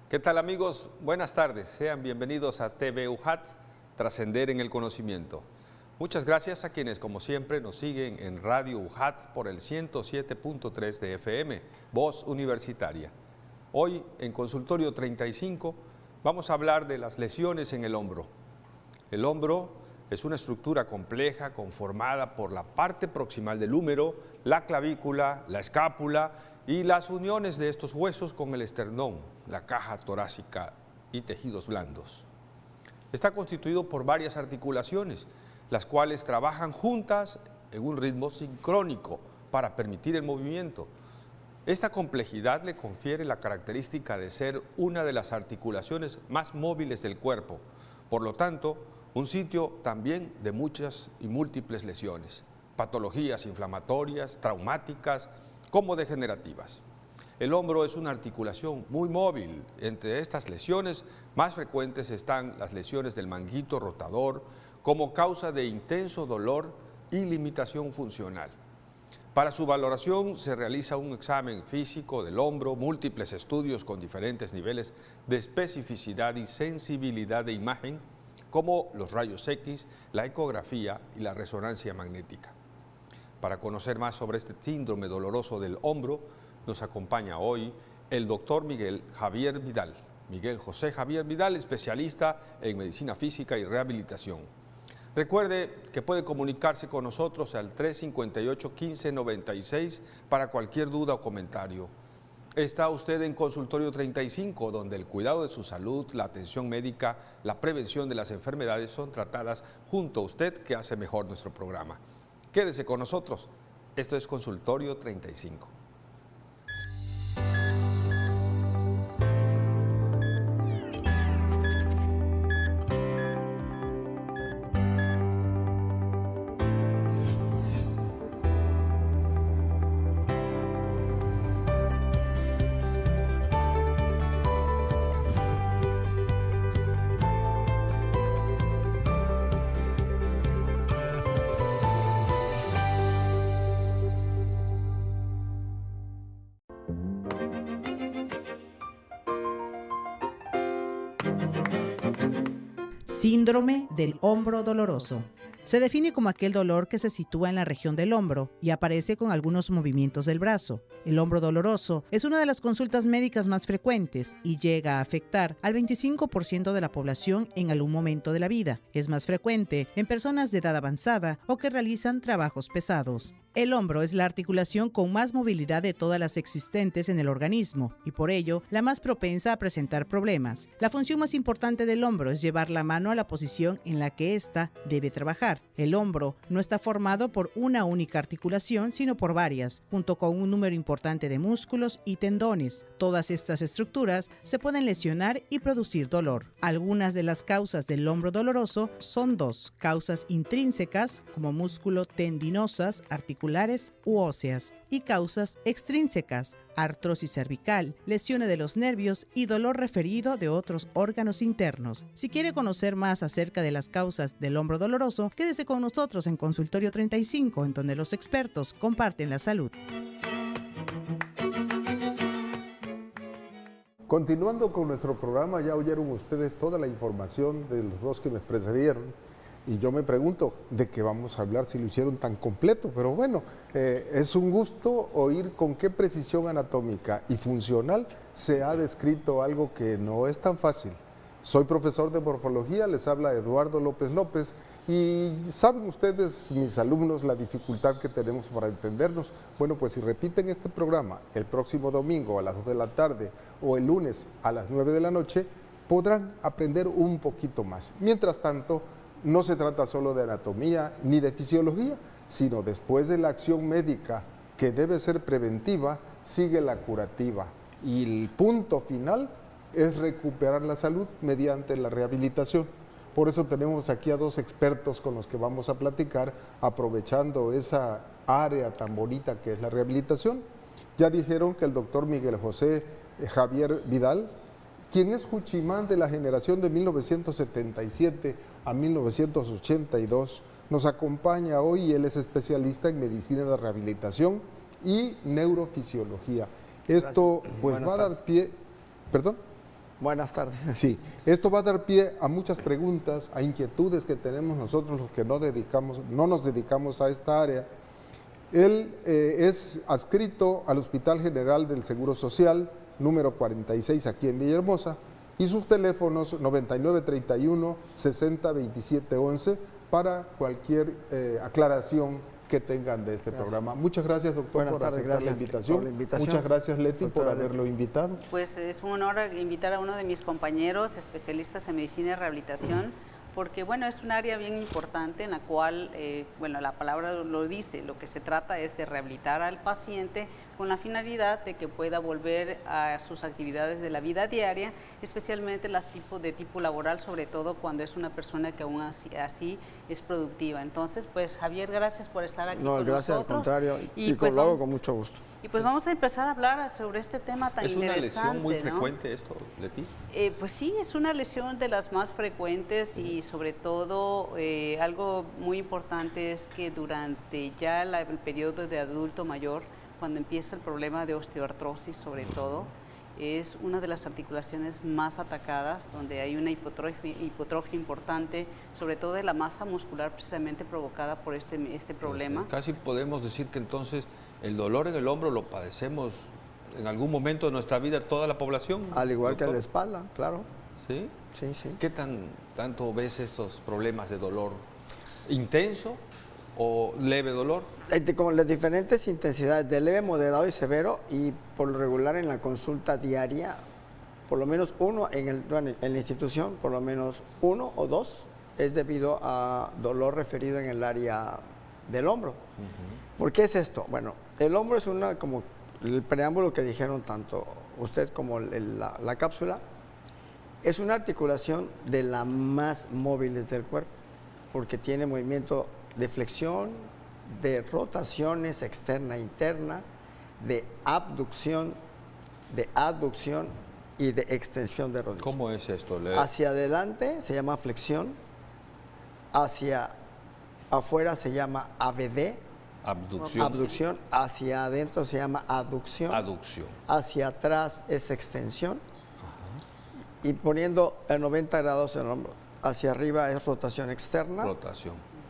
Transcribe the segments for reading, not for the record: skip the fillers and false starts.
¿Qué tal, amigos? Buenas tardes. Sean bienvenidos a TV UJAT, Trascender en el Conocimiento. Muchas gracias a quienes, como siempre, nos siguen en Radio UJAT por el 107.3 de FM, Voz Universitaria. Hoy, en Consultorio 35, vamos a hablar de las lesiones en el hombro. El hombro es una estructura compleja conformada por la parte proximal del húmero, la clavícula, la escápula y las uniones de estos huesos con el esternón, la caja torácica y tejidos blandos. Está constituido por varias articulaciones, las cuales trabajan juntas en un ritmo sincrónico para permitir el movimiento. Esta complejidad le confiere la característica de ser una de las articulaciones más móviles del cuerpo, por lo tanto, un sitio también de muchas y múltiples lesiones, patologías inflamatorias, traumáticas, como degenerativas. El hombro es una articulación muy móvil. Entre estas lesiones más frecuentes están las lesiones del manguito rotador como causa de intenso dolor y limitación funcional. Para su valoración se realiza un examen físico del hombro, múltiples estudios con diferentes niveles de especificidad y sensibilidad de imagen, como los rayos X, la ecografía y la resonancia magnética. Para conocer más sobre este síndrome doloroso del hombro, nos acompaña hoy el doctor Miguel Javier Vidal. Miguel José Javier Vidal, especialista en medicina física y rehabilitación. Recuerde que puede comunicarse con nosotros al 358-1596 para cualquier duda o comentario. Está usted en Consultorio 35, donde el cuidado de su salud, la atención médica, la prevención de las enfermedades son tratadas junto a usted, que hace mejor nuestro programa. Quédese con nosotros. Esto es Consultorio 35. Síndrome del hombro doloroso. Se define como aquel dolor que se sitúa en la región del hombro y aparece con algunos movimientos del brazo. El hombro doloroso es una de las consultas médicas más frecuentes y llega a afectar al 25% de la población en algún momento de la vida. Es más frecuente en personas de edad avanzada o que realizan trabajos pesados. El hombro es la articulación con más movilidad de todas las existentes en el organismo y por ello la más propensa a presentar problemas. La función más importante del hombro es llevar la mano a la posición en la que ésta debe trabajar. El hombro no está formado por una única articulación, sino por varias, junto con un número importante de músculos y tendones. Todas estas estructuras se pueden lesionar y producir dolor. Algunas de las causas del hombro doloroso son dos: causas intrínsecas, como músculo tendinosas, articulares u óseas, y causas extrínsecas, artrosis cervical, lesiones de los nervios y dolor referido de otros órganos internos. Si quiere conocer más acerca de las causas del hombro doloroso, quédese con nosotros en Consultorio 35, en donde los expertos comparten la salud. Continuando con nuestro programa, ya oyeron ustedes toda la información de los dos que me precedieron. Y yo me pregunto de qué vamos a hablar si lo hicieron tan completo, pero bueno, es un gusto oír con qué precisión anatómica y funcional se ha descrito algo que no es tan fácil. Soy profesor de morfología, les habla Eduardo López López, y saben ustedes, mis alumnos, la dificultad que tenemos para entendernos. Bueno, pues si repiten este programa el próximo domingo a las 2 de la tarde o el lunes a las 9 de la noche, podrán aprender un poquito más. Mientras tanto, no se trata solo de anatomía ni de fisiología, sino después de la acción médica, que debe ser preventiva, sigue la curativa. Y el punto final es recuperar la salud mediante la rehabilitación. Por eso tenemos aquí a dos expertos con los que vamos a platicar, aprovechando esa área tan bonita que es la rehabilitación. Ya dijeron que el doctor Miguel José Javier Vidal, quien es Juchimán de la generación de 1977 a 1982, nos acompaña hoy y él es especialista en medicina de rehabilitación y neurofisiología. Esto pues va a dar pie... ¿Perdón? Buenas tardes. Sí, esto va a dar pie a muchas preguntas, a inquietudes que tenemos nosotros los que no nos dedicamos a esta área. Él es adscrito al Hospital General del Seguro Social, número 46, aquí en Villahermosa, y sus teléfonos 9931-602711 para cualquier aclaración que tengan de este programa. Muchas gracias, doctor, Buenas por tardes, aceptar la invitación. Muchas gracias, Leti, por haberlo invitado. Pues es un honor invitar a uno de mis compañeros especialistas en medicina y rehabilitación, porque bueno, es un área bien importante en la cual, bueno, la palabra lo dice, lo que se trata es de rehabilitar al paciente con la finalidad de que pueda volver a sus actividades de la vida diaria, especialmente las de tipo laboral, sobre todo cuando es una persona que aún así es productiva. Entonces, pues Javier, gracias por estar aquí con gracias, nosotros. Al contrario, y pues, lo hago con mucho gusto. Y pues vamos a empezar a hablar sobre este tema tan interesante. ¿Es una lesión muy ¿no? frecuente esto, Leti? Pues sí, es una lesión de las más frecuentes y sobre todo algo muy importante es que durante ya el periodo de adulto mayor, cuando empieza el problema de osteoartrosis sobre todo, es una de las articulaciones más atacadas, donde hay una hipotrofia importante, sobre todo de la masa muscular precisamente provocada por este problema. Sí, casi podemos decir que entonces el dolor en el hombro lo padecemos en algún momento de nuestra vida toda la población. Al igual doctor. que la espalda, claro. ¿Sí? Sí, sí. ¿Qué tanto ves estos problemas de dolor? ¿Intenso o leve dolor? Con las diferentes intensidades de leve, moderado y severo, y por lo regular en la consulta diaria, por lo menos uno en la institución, por lo menos uno o dos, es debido a dolor referido en el área del hombro. ¿Por qué es esto? Bueno, el hombro es como el preámbulo que dijeron tanto usted como la cápsula, es una articulación de las más móviles del cuerpo, porque tiene movimiento de flexión, de rotaciones externa e interna, de abducción, de aducción y de extensión de rodillas. ¿Cómo es esto? Hacia adelante se llama flexión, hacia afuera se llama ABD, abducción, hacia adentro se llama aducción, hacia atrás es extensión. Y poniendo a 90 grados el hombro, hacia arriba es rotación externa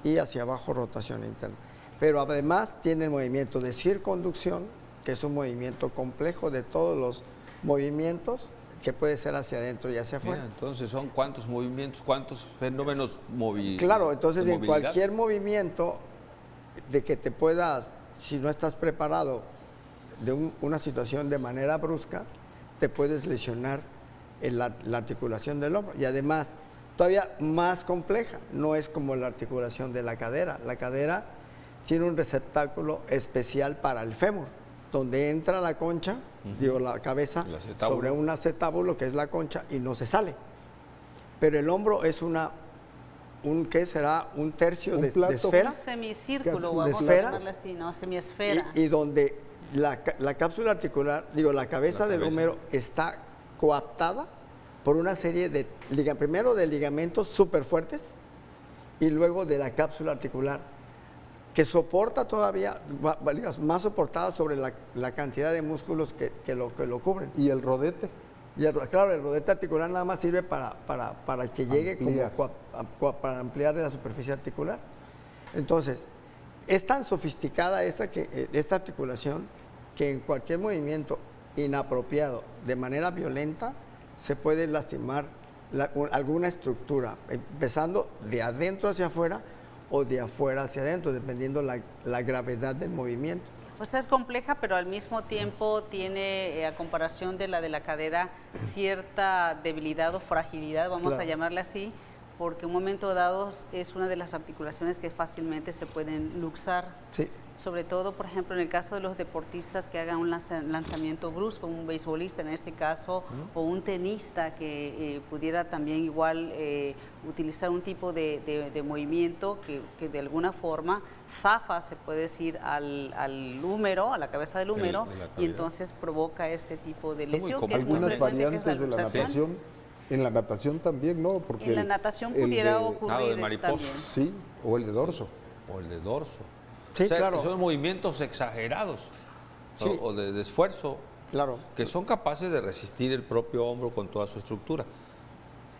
y hacia abajo rotación interna. Pero además tiene el movimiento de circunducción, que es un movimiento complejo de todos los movimientos, que puede ser hacia adentro y hacia afuera. Mira, entonces son cuántos movimientos, cuántos fenómenos movilidad. Claro, entonces en cualquier movimiento de que te puedas, si no estás preparado de una situación de manera brusca, te puedes lesionar en la articulación del hombro. Y además, todavía más compleja, no es como la articulación de la cadera. La cadera tiene un receptáculo especial para el fémur, donde entra la concha, la cabeza, sobre un acetábulo que es la concha y no se sale. Pero el hombro es ¿qué será? Un tercio de esfera. Un semicírculo, vamos a llamarle así, ¿no? Semiesfera. Y donde la cápsula articular, la cabeza del húmero está coaptada por una serie de, primero de ligamentos súper fuertes y luego de la cápsula articular, que soporta todavía, más soportada sobre la cantidad de músculos que lo cubren. ¿Y el rodete? Claro, el rodete articular nada más sirve para que llegue para ampliar la superficie articular. Entonces, es tan sofisticada esta articulación que en cualquier movimiento inapropiado, de manera violenta, se puede lastimar alguna estructura, empezando de adentro hacia afuera o de afuera hacia adentro, dependiendo la gravedad del movimiento. O sea, es compleja, pero al mismo tiempo tiene, a comparación de la cadera, cierta debilidad o fragilidad, vamos a llamarla así, porque en un momento dado es una de las articulaciones que fácilmente se pueden luxar. Sí. Sobre todo, por ejemplo, en el caso de los deportistas que hagan un lanzamiento brusco, un beisbolista en este caso, o un tenista que pudiera también igual utilizar un tipo de movimiento que de alguna forma zafa, se puede decir, al húmero, a la cabeza del húmero, y entonces provoca ese tipo de lesión. Que es muy algunas frecuente, variantes que es de la natación, en la natación también, ¿no? Porque en la natación pudiera ocurrir de mariposa. también. Sí, o el de dorso. O el de dorso. Sí, o sea, claro. Son movimientos exagerados, Sí. o de esfuerzo Claro. que son capaces de resistir el propio hombro con toda su estructura,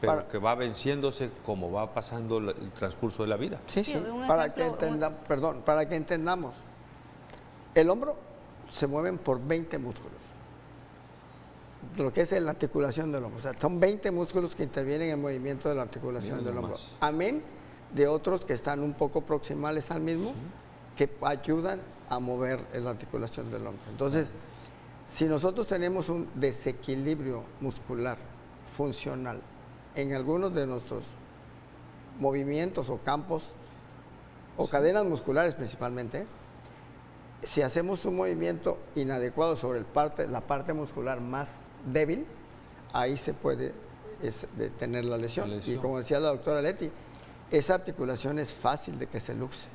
pero que va venciéndose como va pasando el transcurso de la vida. Sí, Sí, sí. un Para ejemplo, que entendamos, el hombro se mueven por 20 músculos. Lo que es la articulación del hombro. O sea, son 20 músculos que intervienen en el movimiento de la articulación Mira del hombro. nomás. Amén de otros que están un poco proximales al mismo, que ayudan a mover la articulación del hombro. Entonces, si nosotros tenemos un desequilibrio muscular funcional en algunos de nuestros movimientos o campos o cadenas musculares principalmente, si hacemos un movimiento inadecuado sobre la parte muscular más débil, ahí se puede detener la lesión. Y como decía la doctora Leti, esa articulación es fácil de que se luxe.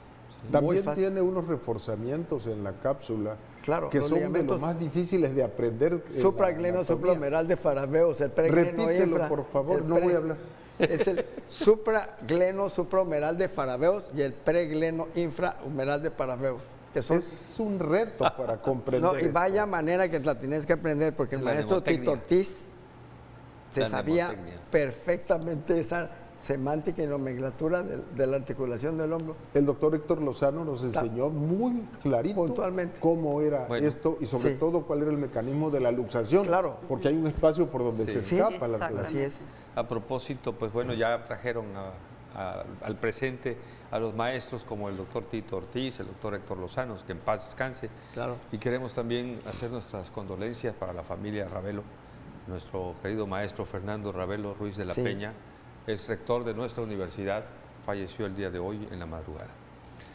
También tiene unos reforzamientos en la cápsula, claro, que son de los más difíciles de aprender. Supragleno suprahumeral de Farabeus, el pregleno Repítelo, infra. por favor, no voy a hablar. Es el supragleno suprahumeral de Farabeus y el pregleno infrahumeral de Farabeus. Es un reto para comprender. No, y vaya manera que la tienes que aprender, porque el maestro Tito Ortiz se sabía perfectamente esa semántica y nomenclatura de la articulación del hombro. El doctor Héctor Lozano nos enseñó muy clarito puntualmente cómo era esto y sobre todo cuál era el mecanismo de la luxación. Claro. Porque hay un espacio por donde se escapa la articulación. Así es. A propósito, pues bueno, ya trajeron al presente a los maestros como el doctor Tito Ortiz, el doctor Héctor Lozano, que en paz descanse. Claro. Y queremos también hacer nuestras condolencias para la familia Ravelo, nuestro querido maestro Fernando Ravelo Ruiz de la Peña, ex rector de nuestra universidad, falleció el día de hoy en la madrugada.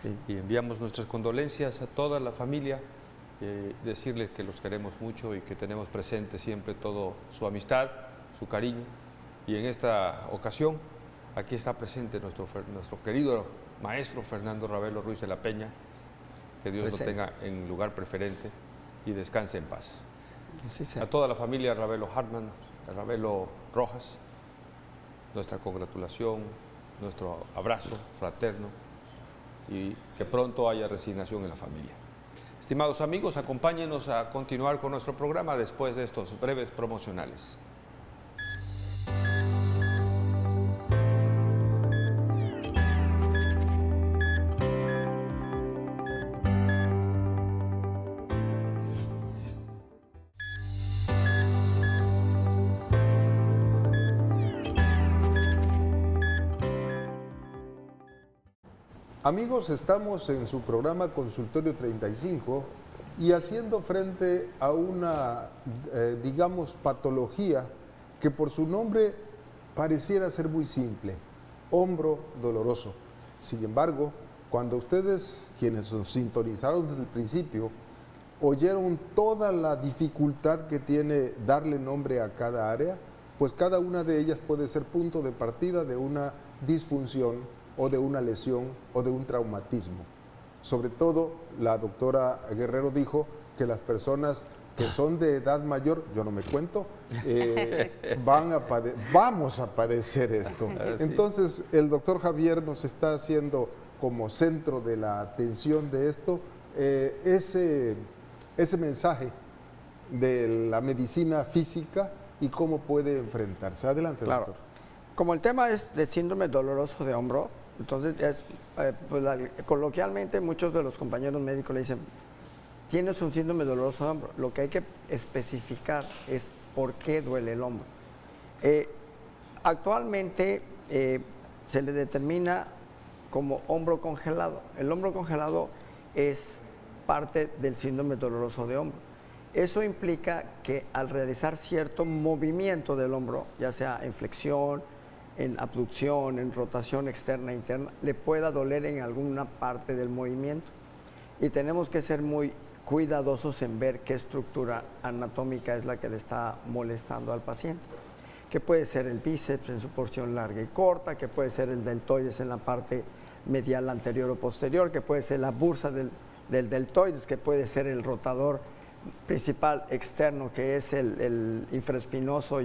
Sí. Y enviamos nuestras condolencias a toda la familia, decirles que los queremos mucho y que tenemos presente siempre todo su amistad, su cariño. Y en esta ocasión, aquí está presente nuestro querido maestro Fernando Ravelo Ruiz de la Peña, que Dios lo tenga en lugar preferente y descanse en paz. A toda la familia Ravelo Hartman, Ravelo Rojas, nuestra congratulación, nuestro abrazo fraterno y que pronto haya resignación en la familia. Estimados amigos, acompáñenos a continuar con nuestro programa después de estos breves promocionales. Amigos, estamos en su programa Consultorio 35 y haciendo frente a una, digamos, patología que por su nombre pareciera ser muy simple, hombro doloroso. Sin embargo, cuando ustedes, quienes nos sintonizaron desde el principio, oyeron toda la dificultad que tiene darle nombre a cada área, pues cada una de ellas puede ser punto de partida de una disfunción o de una lesión o de un traumatismo. Sobre todo, la doctora Guerrero dijo que las personas que son de edad mayor, yo no me cuento, vamos a padecer esto. Entonces, el doctor Javier nos está haciendo como centro de la atención de esto, ese mensaje de la medicina física y cómo puede enfrentarse. Adelante, doctor. Como el tema es de síndrome doloroso de hombro, entonces pues coloquialmente muchos de los compañeros médicos le dicen, tienes un síndrome doloroso de hombro. Lo que hay que especificar es por qué duele el hombro. Actualmente se le determina como hombro congelado. El hombro congelado es parte del síndrome doloroso de hombro. Eso implica que al realizar cierto movimiento del hombro, ya sea en flexión, en abducción, en rotación externa e interna, le pueda doler en alguna parte del movimiento. Y tenemos que ser muy cuidadosos en ver qué estructura anatómica es la que le está molestando al paciente. Que puede ser el bíceps en su porción larga y corta, que puede ser el deltoides en la parte medial anterior o posterior, que puede ser la bursa del deltoides, que puede ser el rotador principal externo, que es el infraespinoso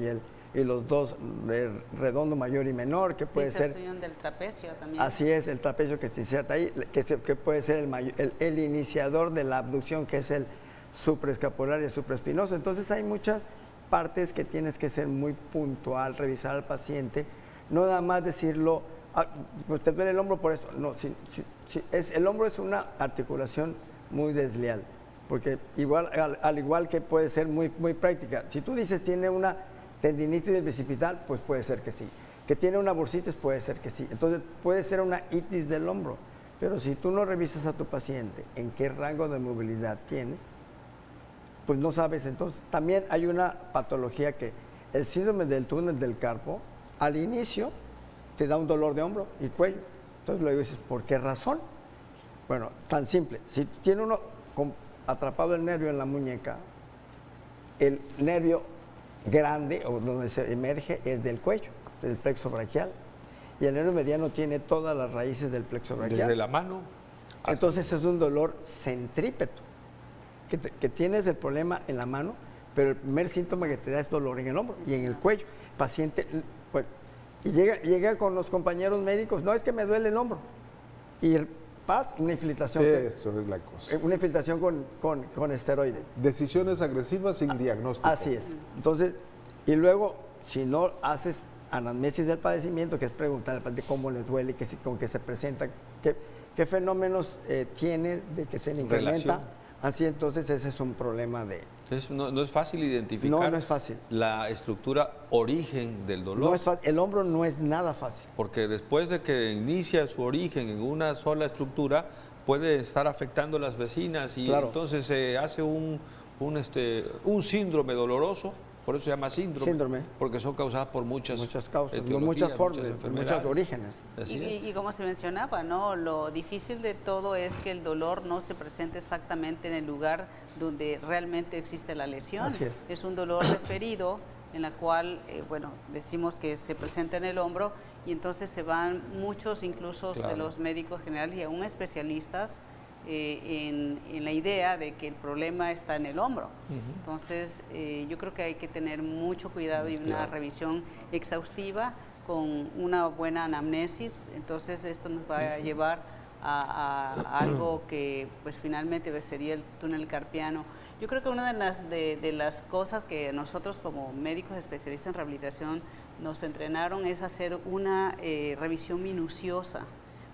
y los dos, el redondo mayor y menor, que puede ser del trapecio también. Así es, el trapecio que se inserta ahí, que puede ser el iniciador de la abducción, que es el supraescapularia, supraespinosa. Entonces hay muchas partes que tienes que ser muy puntual, revisar al paciente, no nada más decirlo, pues te duele el hombro por esto. No, el hombro es una articulación muy desleal, porque al igual que puede ser muy práctica. Si tú dices tiene una tendinitis del bicipital, pues puede ser que sí. Que tiene una bursitis, puede ser que sí. Entonces puede ser una itis del hombro, pero si tú no revisas a tu paciente en qué rango de movilidad tiene, pues no sabes. Entonces también hay una patología que el síndrome del túnel del carpo, al inicio te da un dolor de hombro y cuello. Entonces luego dices, ¿por qué razón? Bueno, tan simple. Si tiene uno atrapado el nervio en la muñeca, el nervio grande o donde se emerge es del cuello, del plexo braquial, y el nervio mediano tiene todas las raíces del plexo braquial. Desde la mano. Entonces es un dolor centrípeto, que tienes el problema en la mano, pero el primer síntoma que te da es dolor en el hombro y en el cuello. Paciente, pues, y llega con los compañeros médicos, no, es que me duele el hombro. Y una infiltración. Eso es la cosa. Una infiltración con esteroide. Decisiones agresivas sin diagnóstico. Así es. Entonces, y luego, si no haces anamnesis del padecimiento, que es preguntar al paciente cómo le duele, con qué se presenta, qué fenómenos tiene de que se le incrementa. Relación. Así, entonces ese es un problema de... No es fácil identificar no es fácil. La estructura origen del dolor. No es fácil. El hombro no es nada fácil. Porque después de que inicia su origen en una sola estructura, puede estar afectando a las vecinas y claro. Entonces se hace un síndrome doloroso. Por eso se llama síndrome, porque son causadas por muchas causas, muchas formas, muchos orígenes. Y como se mencionaba, ¿no? Lo difícil de todo es que el dolor no se presente exactamente en el lugar donde realmente existe la lesión. Así es. Es un dolor referido en la cual, decimos que se presenta en el hombro y entonces se van muchos, incluso de los médicos generales y aún especialistas, en la idea de que el problema está en el hombro. Entonces, yo creo que hay que tener mucho cuidado y una revisión exhaustiva con una buena anamnesis. Entonces, esto nos va a llevar a algo que pues finalmente sería el túnel carpiano. Yo creo que una de las cosas que nosotros como médicos especialistas en rehabilitación nos entrenaron es hacer una revisión minuciosa,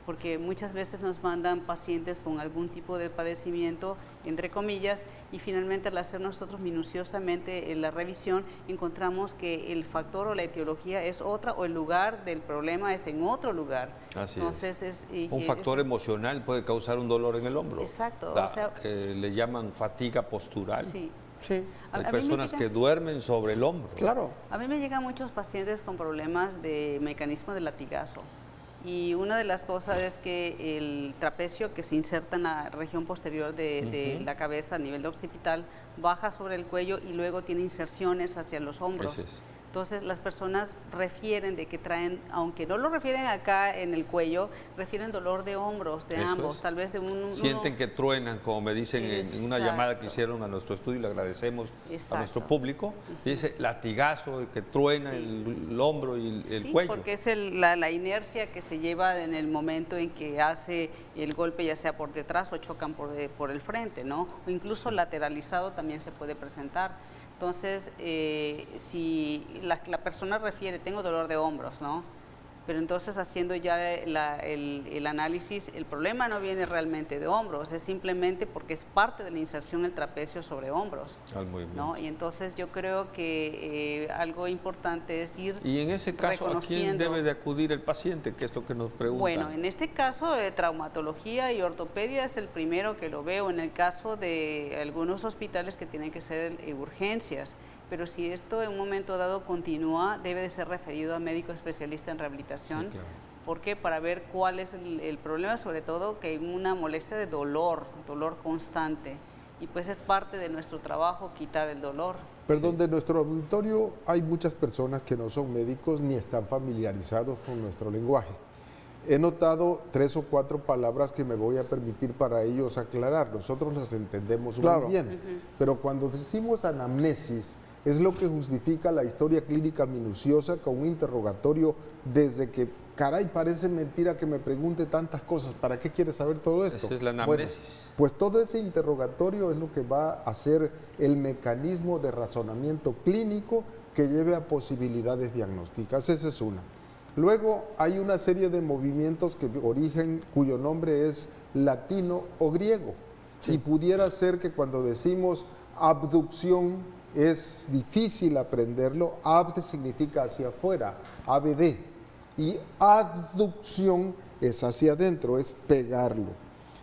porque muchas veces nos mandan pacientes con algún tipo de padecimiento, entre comillas, y finalmente al hacer nosotros minuciosamente la revisión, encontramos que el factor o la etiología es otra, o el lugar del problema es en otro lugar. Así Entonces, es. Un factor emocional puede causar un dolor en el hombro. Exacto. Que le llaman fatiga postural. Sí. Sí. Hay personas que duermen sobre el hombro. Claro. A mí me llegan muchos pacientes con problemas de mecanismo de latigazo. Y una de las cosas es que el trapecio que se inserta en la región posterior de la cabeza a nivel occipital baja sobre el cuello y luego tiene inserciones hacia los hombros. Entonces las personas refieren de que traen, aunque no lo refieren acá en el cuello, refieren dolor de hombros, de ambos, tal vez de Sienten que truenan, como me dicen en una llamada que hicieron a nuestro estudio, y le agradecemos a nuestro público, dice latigazo, que truena el hombro y el cuello. Porque es la inercia que se lleva en el momento en que hace el golpe, ya sea por detrás o chocan por el frente, ¿no? O incluso lateralizado también se puede presentar. Entonces, si la persona refiere, tengo dolor de hombros, ¿no? Pero entonces haciendo ya el análisis, el problema no viene realmente de hombros, es simplemente porque es parte de la inserción del trapecio sobre hombros. Muy bien. ¿No? Y entonces yo creo que algo importante es ir Y en ese caso, ¿a quién debe de acudir el paciente? ¿Qué es lo que nos preguntan? Bueno, en este caso, traumatología y ortopedia es el primero que lo veo. En el caso de algunos hospitales que tienen que ser urgencias. Pero si esto en un momento dado continúa, debe de ser referido a médico especialista en rehabilitación. Sí, claro. ¿Por qué? Para ver cuál es el problema, sobre todo que hay una molestia de dolor constante. Y pues es parte de nuestro trabajo quitar el dolor. Perdón, de nuestro auditorio hay muchas personas que no son médicos ni están familiarizados con nuestro lenguaje. He notado 3 o 4 palabras que me voy a permitir para ellos aclarar. Nosotros las entendemos muy bien, pero cuando decimos anamnesis, Es lo que justifica la historia clínica minuciosa con un interrogatorio desde que, caray, parece mentira que me pregunte tantas cosas. ¿Para qué quiere saber todo esto? Esa es la anamnesis. Bueno, pues todo ese interrogatorio es lo que va a ser el mecanismo de razonamiento clínico que lleve a posibilidades diagnósticas. Esa es una. Luego hay una serie de movimientos cuyo nombre es latino o griego. Sí. Y pudiera ser que cuando decimos abducción es difícil aprenderlo. Abd significa hacia afuera, ABD. Y adducción es hacia adentro, es pegarlo.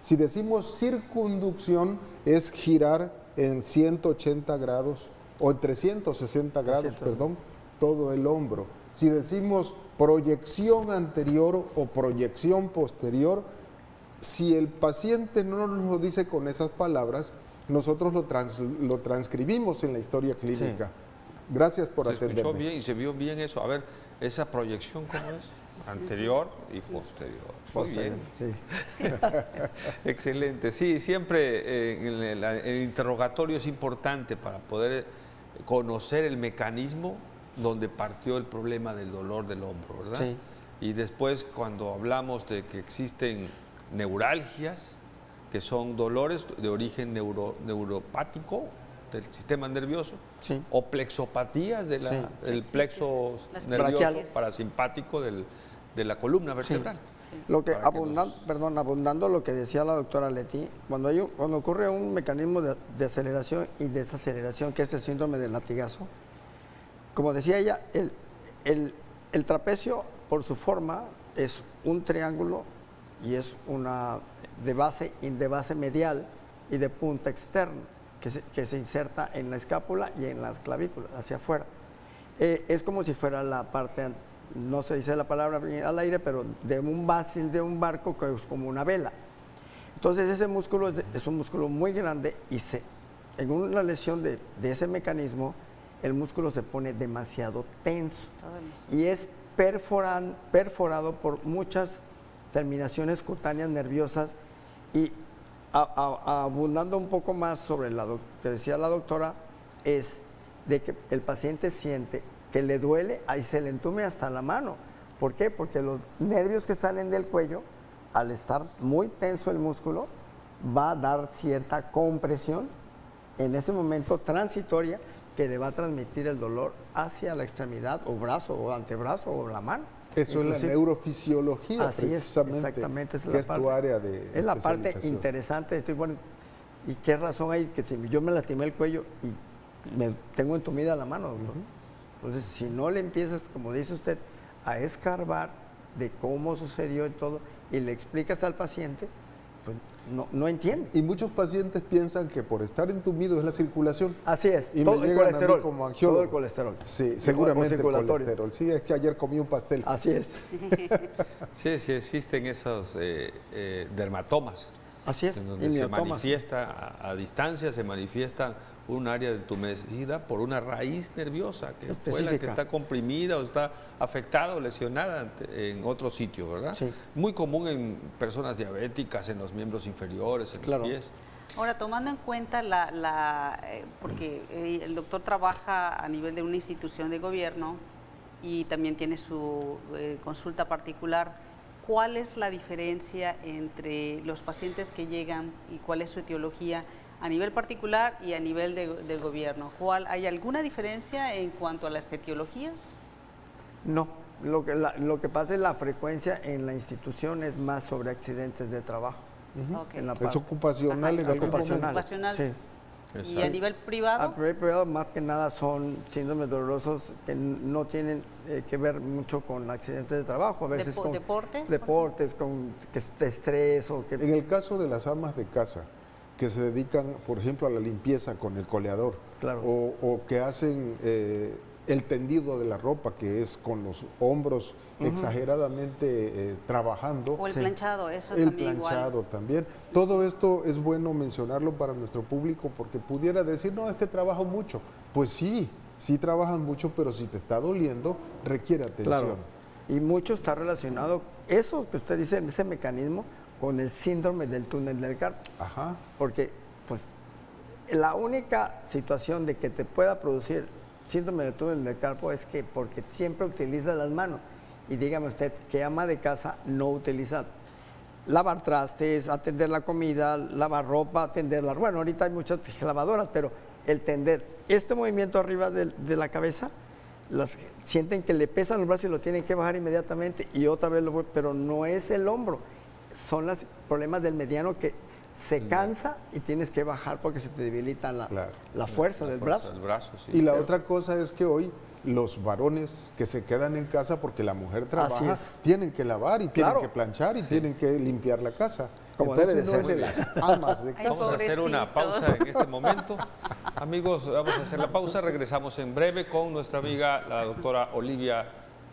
Si decimos circunducción es girar en 180 grados o en 360 grados, perdón, todo el hombro. Si decimos proyección anterior o proyección posterior, si el paciente no nos lo dice con esas palabras, nosotros lo transcribimos en la historia clínica. Sí. Gracias por atenderme. Se escuchó bien y se vio bien eso. A ver, esa proyección, ¿cómo es? Anterior y posterior. Muy bien. Sí. Excelente. Sí, siempre el interrogatorio es importante para poder conocer el mecanismo donde partió el problema del dolor del hombro, ¿verdad? Sí. Y después, cuando hablamos de que existen neuralgias, que son dolores de origen neuropático del sistema nervioso, sí, o plexopatías del plexo nervioso parasimpático de la columna vertebral. Sí. Lo que abundando lo que decía la doctora Leti, cuando ocurre un mecanismo de aceleración y desaceleración, que es el síndrome del latigazo, como decía ella, el trapecio por su forma es un triángulo y es una de base medial y de punta externa que se inserta en la escápula y en las clavículas hacia afuera. Es como si fuera la parte, no se dice la palabra al aire, pero de un mástil de un barco que es como una vela. Entonces ese músculo es un músculo muy grande y en una lesión de ese mecanismo el músculo se pone demasiado tenso y es perforado por muchas terminaciones cutáneas nerviosas. Y abundando un poco más sobre lo que decía la doctora, es de que el paciente siente que le duele y se le entume hasta la mano. ¿Por qué? Porque los nervios que salen del cuello, al estar muy tenso el músculo, va a dar cierta compresión en ese momento transitoria que le va a transmitir el dolor hacia la extremidad o brazo o antebrazo o la mano. Eso es la neurofisiología, así precisamente, exactamente, que es tu área de es la parte interesante. ¿Y qué razón hay? Que si yo me lastimé el cuello y me tengo entumida la mano, doctor. Entonces, si no le empiezas, como dice usted, a escarbar de cómo sucedió y todo, y le explicas al paciente, pues no entiende. Y muchos pacientes piensan que por estar entumido es la circulación. Así es, y todo el colesterol. Como todo el colesterol. Sí, seguramente el colesterol. Sí, es que ayer comí un pastel. Así es. Sí, existen esos dermatomas. Así es. En donde se manifiesta a distancia, se manifiesta un área entumecida por una raíz nerviosa que fue la que está comprimida o está afectada o lesionada en otro sitio, ¿verdad? Sí. Muy común en personas diabéticas, en los miembros inferiores, en los pies. Ahora, tomando en cuenta porque el doctor trabaja a nivel de una institución de gobierno y también tiene su consulta particular, ¿cuál es la diferencia entre los pacientes que llegan y cuál es su etiología a nivel particular y a nivel del gobierno? ¿Hay alguna diferencia en cuanto a las etiologías? No, lo que pasa es la frecuencia en la institución es más sobre accidentes de trabajo. Okay. Es ocupacional. Ocupacional. Sí. ¿Y a nivel privado? A nivel privado más que nada son síndromes dolorosos que no tienen que ver mucho con accidentes de trabajo. A veces con deportes, con estrés. En el caso de las amas de casa, que se dedican, por ejemplo, a la limpieza con el coleador, claro, o que hacen el tendido de la ropa, que es con los hombros exageradamente trabajando. O el planchado, eso el también igual. El planchado también. Todo esto es bueno mencionarlo para nuestro público porque pudiera decir, no, es que trabajo mucho. Pues sí trabajan mucho, pero si te está doliendo, requiere atención. Claro. Y mucho está relacionado, eso que usted dice, ese mecanismo, con el síndrome del túnel del carpo. Ajá. Porque, pues, la única situación de que te pueda producir síndrome de túnel del carpo es que porque siempre utiliza las manos. Y dígame usted, ¿qué ama de casa no utiliza? Lavar trastes, atender la comida, lavar ropa, atenderla. Bueno, ahorita hay muchas lavadoras, pero el tender, este movimiento arriba de la cabeza, sienten que le pesan los brazos y lo tienen que bajar inmediatamente y otra vez pero no es el hombro, son los problemas del mediano que se cansa y tienes que bajar porque se te debilita la fuerza del brazo. Sí. Y la otra cosa es que hoy los varones que se quedan en casa porque la mujer trabaja, tienen que lavar y tienen que planchar y tienen que limpiar la casa. Como entonces, debe de no ser. es de las amas de casa. Vamos a hacer una pausa en este momento. Amigos, vamos a hacer la pausa. Regresamos en breve con nuestra amiga, la doctora Olivia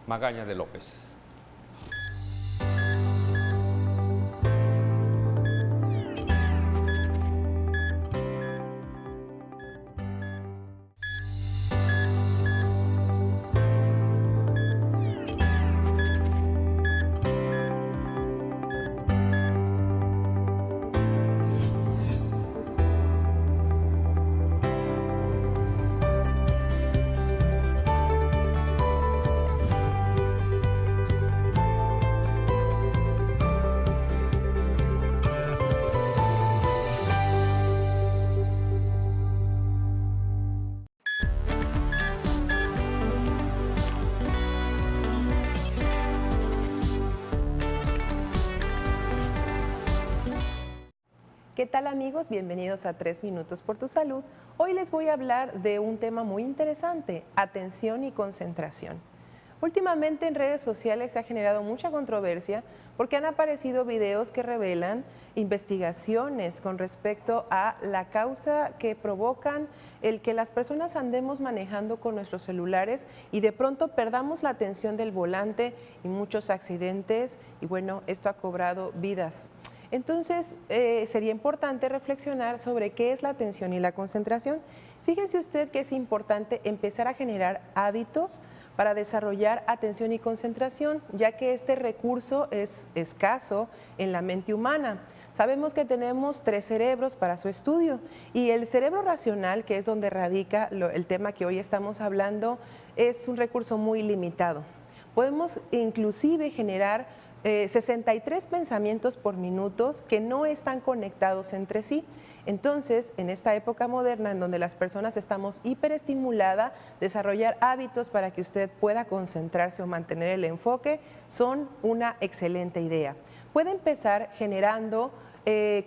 Magaña de López. ¿Qué tal amigos? Bienvenidos a 3 Minutos por tu Salud. Hoy les voy a hablar de un tema muy interesante, atención y concentración. Últimamente en redes sociales se ha generado mucha controversia porque han aparecido videos que revelan investigaciones con respecto a la causa que provocan el que las personas andemos manejando con nuestros celulares y de pronto perdamos la atención del volante y muchos accidentes y bueno, esto ha cobrado vidas. Entonces, sería importante reflexionar sobre qué es la atención y la concentración. Fíjese usted que es importante empezar a generar hábitos para desarrollar atención y concentración, ya que este recurso es escaso en la mente humana. Sabemos que tenemos 3 cerebros para su estudio y el cerebro racional, que es donde radica el tema que hoy estamos hablando, es un recurso muy limitado. Podemos inclusive generar 63 pensamientos por minuto que no están conectados entre sí. Entonces, en esta época moderna en donde las personas estamos hiperestimuladas, desarrollar hábitos para que usted pueda concentrarse o mantener el enfoque son una excelente idea. Puede empezar generando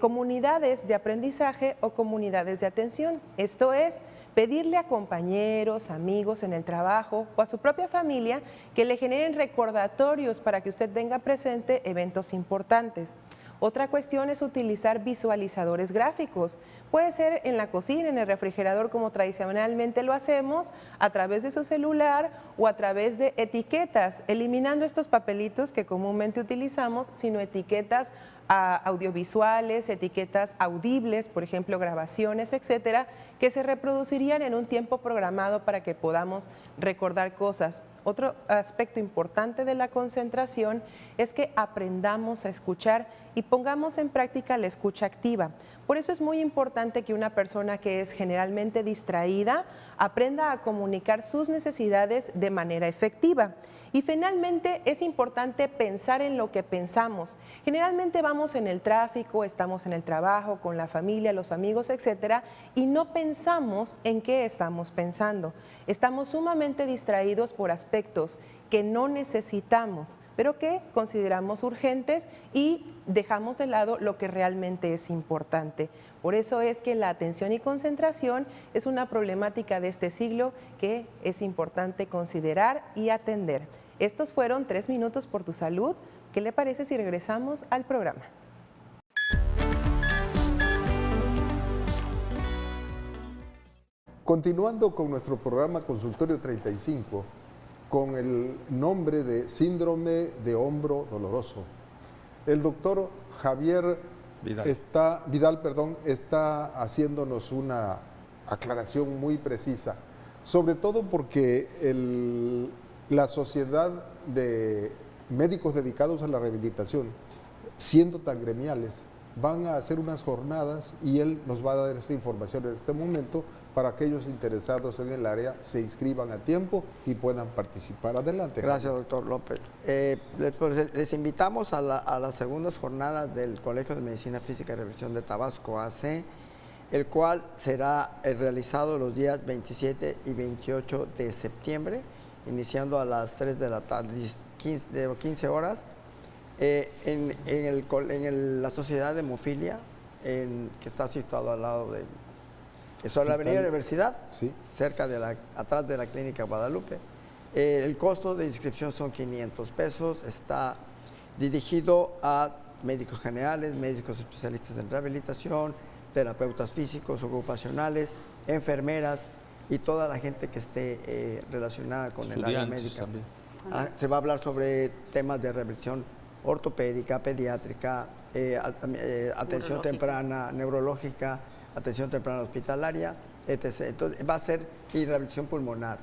comunidades de aprendizaje o comunidades de atención. Esto es, pedirle a compañeros, amigos en el trabajo o a su propia familia que le generen recordatorios para que usted tenga presente eventos importantes. Otra cuestión es utilizar visualizadores gráficos. Puede ser en la cocina, en el refrigerador, como tradicionalmente lo hacemos, a través de su celular o a través de etiquetas, eliminando estos papelitos que comúnmente utilizamos, sino etiquetas audiovisuales, etiquetas audibles, por ejemplo, grabaciones, etcétera, que se reproducirían en un tiempo programado para que podamos recordar cosas. Otro aspecto importante de la concentración es que aprendamos a escuchar y pongamos en práctica la escucha activa. Por eso es muy importante que una persona que es generalmente distraída aprenda a comunicar sus necesidades de manera efectiva. Y finalmente es importante pensar en lo que pensamos. Generalmente vamos en el tráfico, estamos en el trabajo, con la familia, los amigos, etcétera, y no pensamos en qué estamos pensando. Estamos sumamente distraídos por aspectos que no necesitamos, pero que consideramos urgentes y dejamos de lado lo que realmente es importante. Por eso es que la atención y concentración es una problemática de este siglo que es importante considerar y atender. Estos fueron 3 Minutos por tu Salud. ¿Qué le parece si regresamos al programa? Continuando con nuestro programa Consultorio 35, con el nombre de síndrome de hombro doloroso. El doctor Javier Vidal está haciéndonos una aclaración muy precisa, sobre todo porque la Sociedad de Médicos Dedicados a la Rehabilitación, siendo tan gremiales, van a hacer unas jornadas y él nos va a dar esta información en este momento para aquellos interesados en el área se inscriban a tiempo y puedan participar. Adelante. Gracias, doctor López. Les invitamos a las segundas jornadas del Colegio de Medicina Física y Rehabilitación de Tabasco, AC, el cual será realizado los días 27 y 28 de septiembre, iniciando a las 3 de la tarde, 15 horas, en la Sociedad de Hemofilia, que está situado al lado de la Avenida Universidad, sí, atrás de la Clínica Guadalupe. El costo de inscripción son 500 pesos, está dirigido a médicos generales, médicos especialistas en rehabilitación, terapeutas físicos, ocupacionales, enfermeras y toda la gente que esté relacionada con el área médica. Se va a hablar sobre temas de rehabilitación ortopédica, pediátrica, atención temprana, neurológica, atención temprana hospitalaria, etc. Entonces va a ser y rehabilitación pulmonar.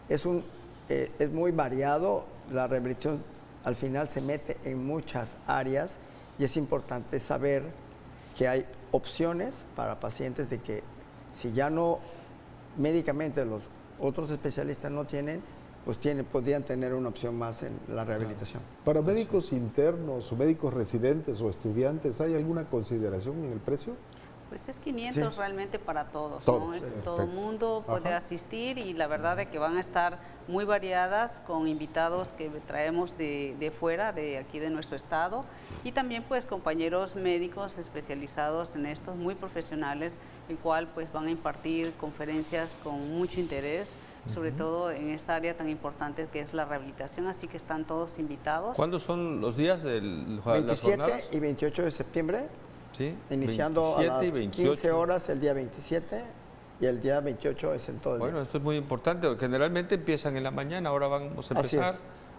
Es muy variado, la rehabilitación al final se mete en muchas áreas y es importante saber que hay opciones para pacientes de que si ya no médicamente los otros especialistas no tienen, pues podrían tener una opción más en la rehabilitación. Para médicos internos o médicos residentes o estudiantes, ¿hay alguna consideración en el precio? Pues es 500 sí, realmente para todos, todos, ¿no? Todo el mundo puede asistir y la verdad de que van a estar muy variadas con invitados que traemos de fuera, de aquí de nuestro estado y también pues compañeros médicos especializados en esto, muy profesionales, el cual pues van a impartir conferencias con mucho interés, sobre todo en esta área tan importante que es la rehabilitación, así que están todos invitados. ¿Cuándo son los días de las 27 jornadas? Y 28 de septiembre. Sí, iniciando a las 15 horas el día 27 y el día 28 es en todo el día. Bueno, esto es muy importante, generalmente empiezan en la mañana, ahora vamos a empezar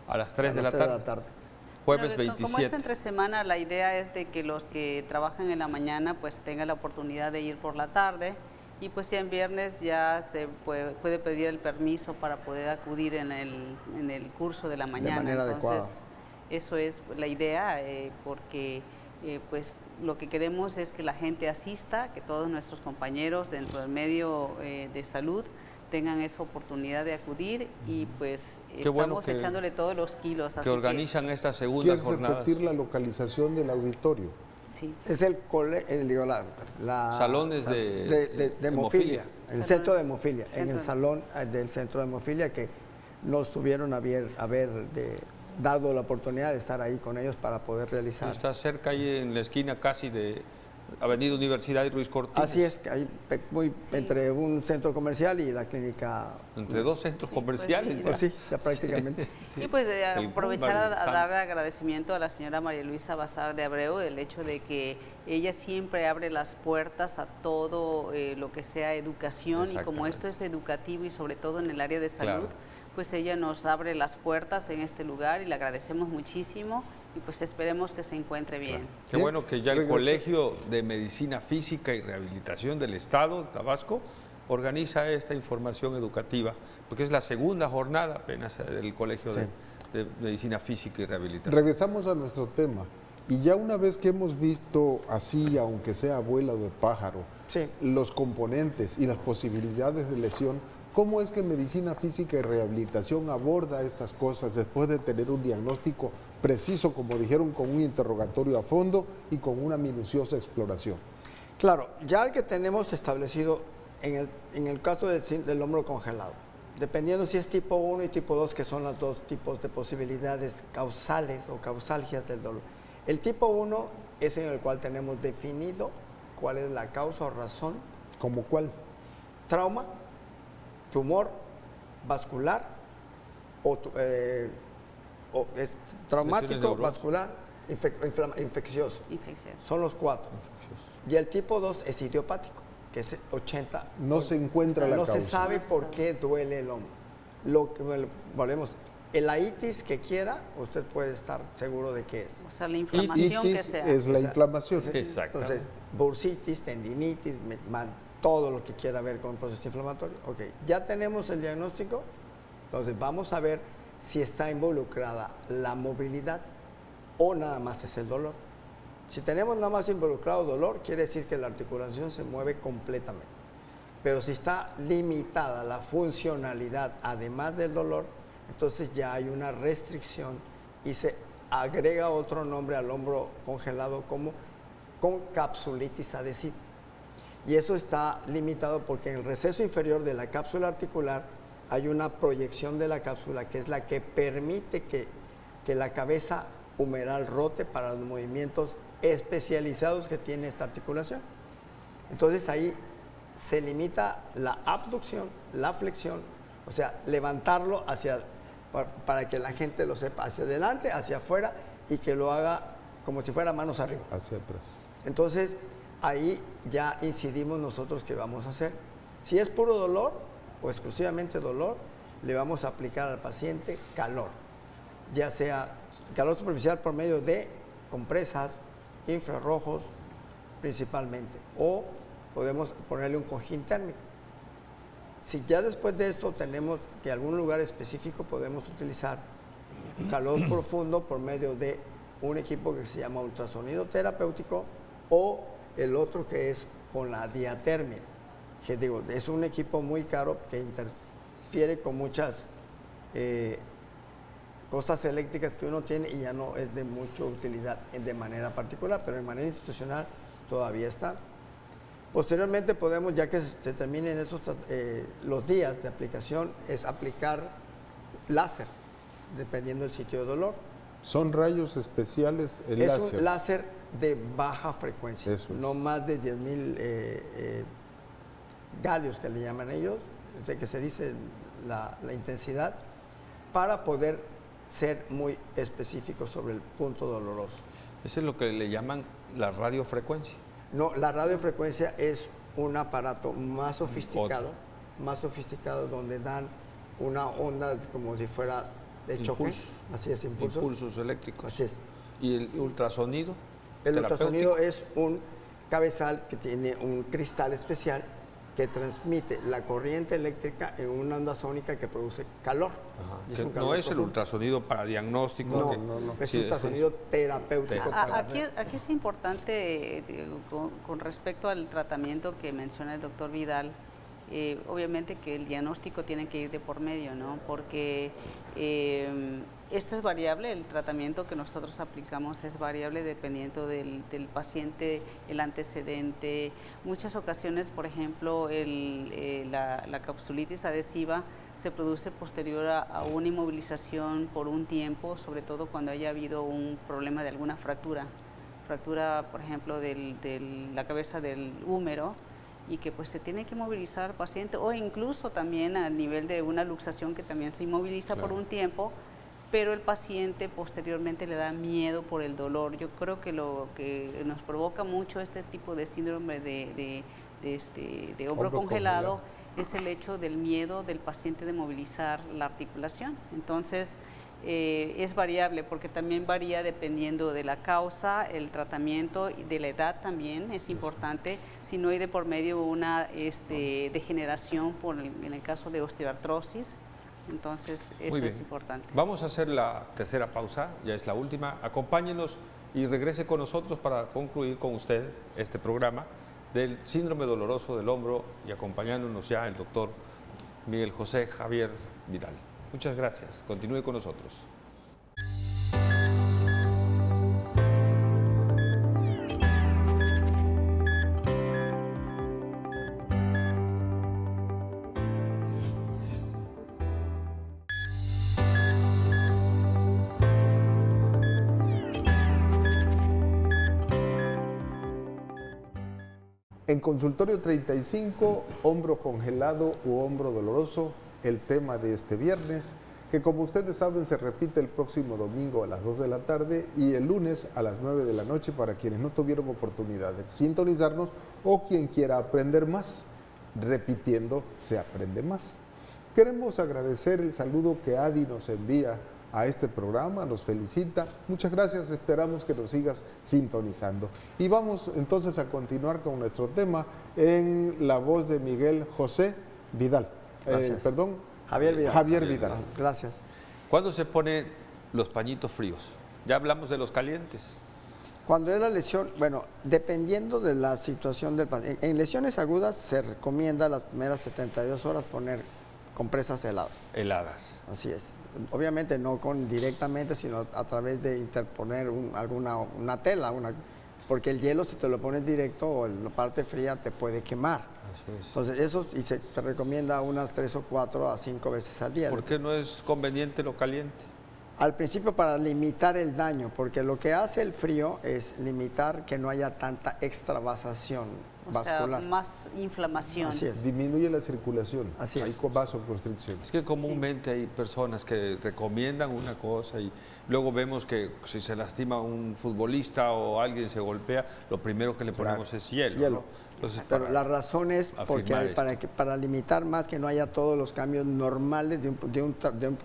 a las 3 de la tarde. Jueves 27. Como es entre semana, la idea es de que los que trabajan en la mañana pues tengan la oportunidad de ir por la tarde y pues ya en viernes ya se puede pedir el permiso para poder acudir en el curso de la mañana. De manera adecuada. Eso es la idea porque pues lo que queremos es que la gente asista, que todos nuestros compañeros dentro del medio de salud tengan esa oportunidad de acudir y pues estamos echándole todos los kilos. Que organizan esta segunda jornada. ¿Quieres repetir la localización del auditorio? Sí. Es salones de hemofilia, el centro de hemofilia, en el salón del centro de hemofilia que nos tuvieron a ver dado la oportunidad de estar ahí con ellos para poder realizar. Está cerca ahí en la esquina casi de Avenida Universidad y Ruiz Cortines. Así es, ahí entre un centro comercial y la clínica. Entre dos centros comerciales. Pues sí, ya prácticamente. Sí. Y pues aprovechar a dar agradecimiento a la señora María Luisa Bazar de Abreu, el hecho de que ella siempre abre las puertas a todo lo que sea educación y como esto es educativo y sobre todo en el área de salud, pues ella nos abre las puertas en este lugar y le agradecemos muchísimo y pues esperemos que se encuentre bien. Qué bueno que ya el Colegio de Medicina Física y Rehabilitación del Estado, Tabasco, organiza esta información educativa, porque es la segunda jornada apenas del Colegio de Medicina Física y Rehabilitación. Regresamos a nuestro tema y ya una vez que hemos visto así, aunque sea vuelo de pájaro, los componentes y las posibilidades de lesión, ¿cómo es que Medicina Física y Rehabilitación aborda estas cosas después de tener un diagnóstico preciso, como dijeron, con un interrogatorio a fondo y con una minuciosa exploración? Claro, ya que tenemos establecido en el caso del hombro congelado, dependiendo si es tipo 1 y tipo 2, que son los dos tipos de posibilidades causales o causalgias del dolor. El tipo 1 es en el cual tenemos definido cuál es la causa o razón. ¿Cómo cuál? Trauma, tumor vascular traumático, vascular, infeccioso. Son los 4. Y el tipo 2 es idiopático, que es 80. No se encuentra la causa. No se sabe por qué duele el hombro. La itis que quiera, usted puede estar seguro de qué es. O sea, la inflamación que sea. Es la inflamación. Exacto. Entonces, bursitis, tendinitis, todo lo que quiera ver con el proceso inflamatorio. Ok, ya tenemos el diagnóstico, entonces vamos a ver si está involucrada la movilidad o nada más es el dolor. Si tenemos nada más involucrado dolor, quiere decir que la articulación se mueve completamente. Pero si está limitada la funcionalidad, además del dolor, entonces ya hay una restricción y se agrega otro nombre al hombro congelado como con capsulitis adhesiva. Y eso está limitado porque en el receso inferior de la cápsula articular hay una proyección de la cápsula que es la que permite que la cabeza humeral rote para los movimientos especializados que tiene esta articulación. Entonces ahí se limita la abducción, la flexión, o sea, levantarlo para que la gente lo sepa, hacia adelante, hacia afuera, y que lo haga como si fuera manos arriba. Hacia atrás. Entonces, ahí ya incidimos nosotros qué vamos a hacer. Si es puro dolor o exclusivamente dolor, le vamos a aplicar al paciente calor, ya sea calor superficial por medio de compresas, infrarrojos principalmente, o podemos ponerle un cojín térmico. Si ya después de esto tenemos que algún lugar específico, podemos utilizar calor profundo por medio de un equipo que se llama ultrasonido terapéutico, o el otro que es con la diatermia, que digo, es un equipo muy caro que interfiere con muchas cosas eléctricas que uno tiene y ya no es de mucha utilidad de manera particular, pero en manera institucional todavía está. Posteriormente podemos, ya que se terminen esos, los días de aplicación, es aplicar láser, dependiendo del sitio de dolor. ¿Son rayos especiales el láser? Es un láser de baja frecuencia, no más de 10.000 galios que le llaman ellos, de que se dice la intensidad, para poder ser muy específico sobre el punto doloroso. Eso es lo que le llaman la radiofrecuencia. No, la radiofrecuencia es un aparato más sofisticado, donde dan una onda como si fuera de choque. Así es, impulsos eléctricos. Así es. ¿Y el ultrasonido? El ultrasonido es un cabezal que tiene un cristal especial que transmite la corriente eléctrica en una onda sónica que produce calor. Es un calor no es profundo. El ultrasonido para diagnóstico. No. Es un ultrasonido terapéutico. Aquí es importante, con respecto al tratamiento que menciona el doctor Vidal, obviamente que el diagnóstico tiene que ir de por medio, ¿no? Porque esto es variable, el tratamiento que nosotros aplicamos es variable dependiendo del paciente, el antecedente. Muchas ocasiones, por ejemplo, la capsulitis adhesiva se produce posterior a una inmovilización por un tiempo, sobre todo cuando haya habido un problema de alguna fractura, por ejemplo, de la cabeza del húmero, y que pues se tiene que movilizar al paciente, o incluso también a nivel de una luxación que también se inmoviliza por un tiempo, pero el paciente posteriormente le da miedo por el dolor. Yo creo que lo que nos provoca mucho este tipo de síndrome de hombro congelado es el hecho del miedo del paciente de movilizar la articulación. Entonces, es variable porque también varía dependiendo de la causa, el tratamiento, de la edad también es importante, si no hay de por medio una degeneración en el caso de osteoartrosis, entonces eso es importante. Vamos a hacer la tercera pausa, ya es la última, acompáñenos y regrese con nosotros para concluir con usted este programa del síndrome doloroso del hombro y acompañándonos ya el doctor Miguel José Javier Vidal. Muchas gracias. Continúe con nosotros. En consultorio 35, hombro congelado u hombro doloroso, el tema de este viernes, que como ustedes saben se repite el próximo domingo a las 2 de la tarde y el lunes a las 9 de la noche para quienes no tuvieron oportunidad de sintonizarnos o quien quiera aprender más. Repitiendo, se aprende más. Queremos agradecer el saludo que Adi nos envía a este programa, nos felicita. Muchas gracias, esperamos que nos sigas sintonizando. Y vamos entonces a continuar con nuestro tema en la voz de Miguel José Vidal. Javier Vidal. Gracias. ¿Cuándo se ponen los pañitos fríos? Ya hablamos de los calientes. Cuando es la lesión, bueno, dependiendo de la situación del paciente, en lesiones agudas se recomienda las primeras 72 horas poner compresas heladas. Heladas. Así es. Obviamente no directamente, sino a través de interponer una tela, porque el hielo si te lo pones directo o la parte fría te puede quemar. Así es. Entonces eso se te recomienda unas 3 o 4 a 5 veces al día. ¿Por qué no es conveniente lo caliente? Al principio para limitar el daño, porque lo que hace el frío es limitar que no haya tanta extravasación vascular. O sea, más inflamación. Así es. Disminuye la circulación. Así es. Hay vasoconstricción. Es que comúnmente hay personas que recomiendan una cosa y luego vemos que si se lastima un futbolista o alguien se golpea, lo primero que le ponemos es hielo. Hielo. ¿no? Entonces, Pero la razón es porque para limitar más que no haya todos los cambios normales de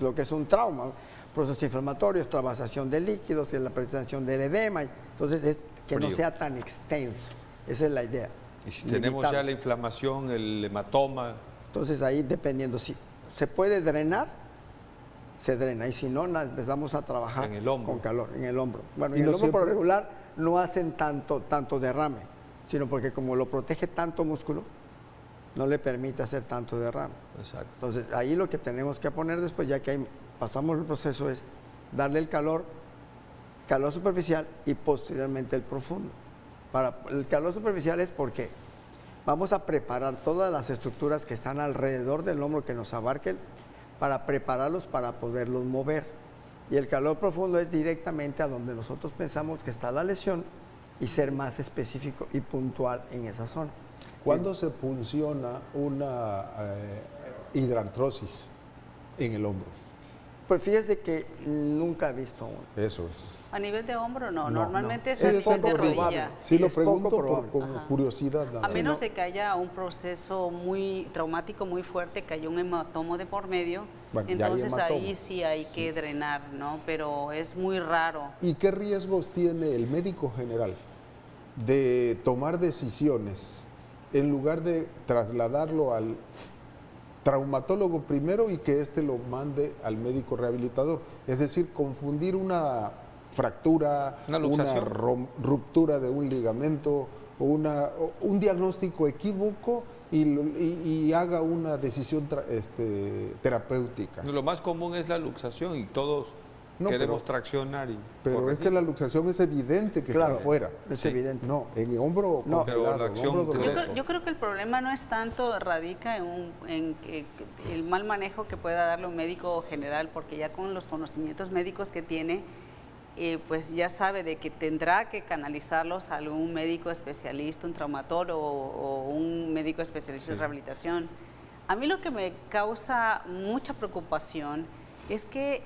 lo que es un trauma, procesos inflamatorios, extravasación de líquidos, la presentación del edema. Entonces es que no sea tan extenso. Esa es la idea. Y si tenemos ya la inflamación, el hematoma. Entonces ahí dependiendo, si se puede drenar, se drena. Y si no, empezamos a trabajar En el hombro. con calor, en el hombro. Bueno, Y en el no hombro por lo siempre- regular no hacen tanto derrame, sino porque como lo protege tanto músculo, no le permite hacer tanto derrame. Exacto. Entonces ahí lo que tenemos que poner después, ya que pasamos el proceso, es darle el calor superficial y posteriormente el profundo. El calor superficial es porque vamos a preparar todas las estructuras que están alrededor del hombro que nos abarquen para prepararlos para poderlos mover. Y el calor profundo es directamente a donde nosotros pensamos que está la lesión y ser más específico y puntual en esa zona. ¿Cuándo se funciona una hidrartrosis en el hombro? Pues fíjese que nunca he visto uno. Eso es. A nivel de hombro, no. No, Normalmente no. es a Ese es nivel de poco probable. rodilla. Sí, lo Es poco pregunto probable. como Ajá. curiosidad. nada A más. menos de que haya un proceso muy traumático, muy fuerte, que haya un hematomo de por medio, Bueno, ya hay entonces hematoma. ahí sí hay que drenar, ¿no? Pero es muy raro. ¿Y qué riesgos tiene el médico general de tomar decisiones en lugar de trasladarlo al traumatólogo primero y que éste lo mande al médico rehabilitador? Es decir, confundir una fractura, Una luxación. ruptura de un ligamento o un diagnóstico equívoco y haga una decisión terapéutica. Lo más común es la luxación y todos No, queremos traccionar. Pero es corregir. que la luxación es evidente que Claro, está afuera. es Sí. evidente. No, en el hombro No, pero congelado, la en acción hombro de doloroso. eso. Yo creo que el problema no es tanto, radica en el mal manejo que pueda darle un médico general, porque ya con los conocimientos médicos que tiene, pues ya sabe de que tendrá que canalizarlos a algún médico especialista, un traumatólogo o un médico especialista en rehabilitación. A mí lo que me causa mucha preocupación es que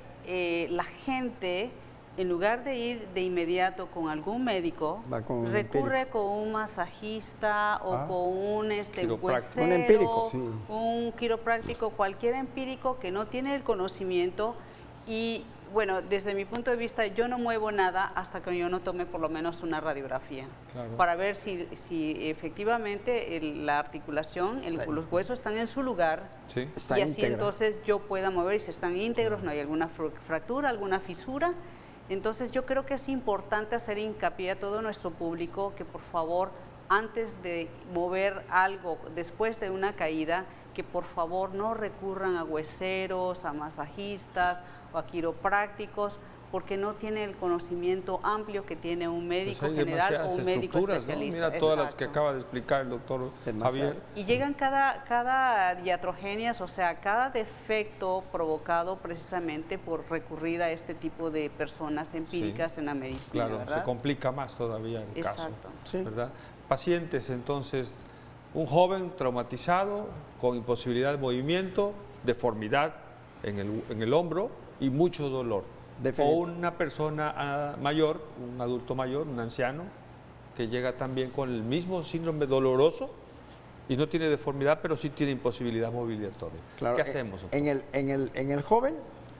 la gente, en lugar de ir de inmediato con algún médico, Va con un recurre con un masajista o Ah. con un Quiropráctico. huesero, Un empírico. Sí. un quiropráctico, cualquier empírico que no tiene el conocimiento. Y bueno, desde mi punto de vista, yo no muevo nada hasta que yo no tome por lo menos una radiografía, Claro. para ver si efectivamente la articulación, los huesos están en su lugar, Sí. Está y así íntegra. entonces yo pueda mover, si están íntegros, no hay alguna fractura, alguna fisura. Entonces yo creo que es importante hacer hincapié a todo nuestro público que por favor, antes de mover algo después de una caída, que por favor no recurran a hueseros, a masajistas o a quiroprácticos, porque no tienen el conocimiento amplio que tiene un médico Pues hay general o demasiadas un médico estructuras, ¿no? especialista. Mira todas las que Exacto. acaba de explicar el doctor Demasiado. Javier. Y llegan cada diatrogenias, o sea, cada defecto provocado precisamente por recurrir a este tipo de personas empíricas Sí. en la medicina, Claro, ¿verdad? se complica más todavía el caso. Exacto. Sí. ¿Verdad? Pacientes, entonces, un joven traumatizado con imposibilidad de movimiento, deformidad en el hombro y mucho dolor. O Definitivo. una persona mayor, un adulto mayor, un anciano, que llega también con el mismo síndrome doloroso y no tiene deformidad, pero sí tiene imposibilidad movilizatoria. Claro, ¿Qué hacemos, doctor? En el joven,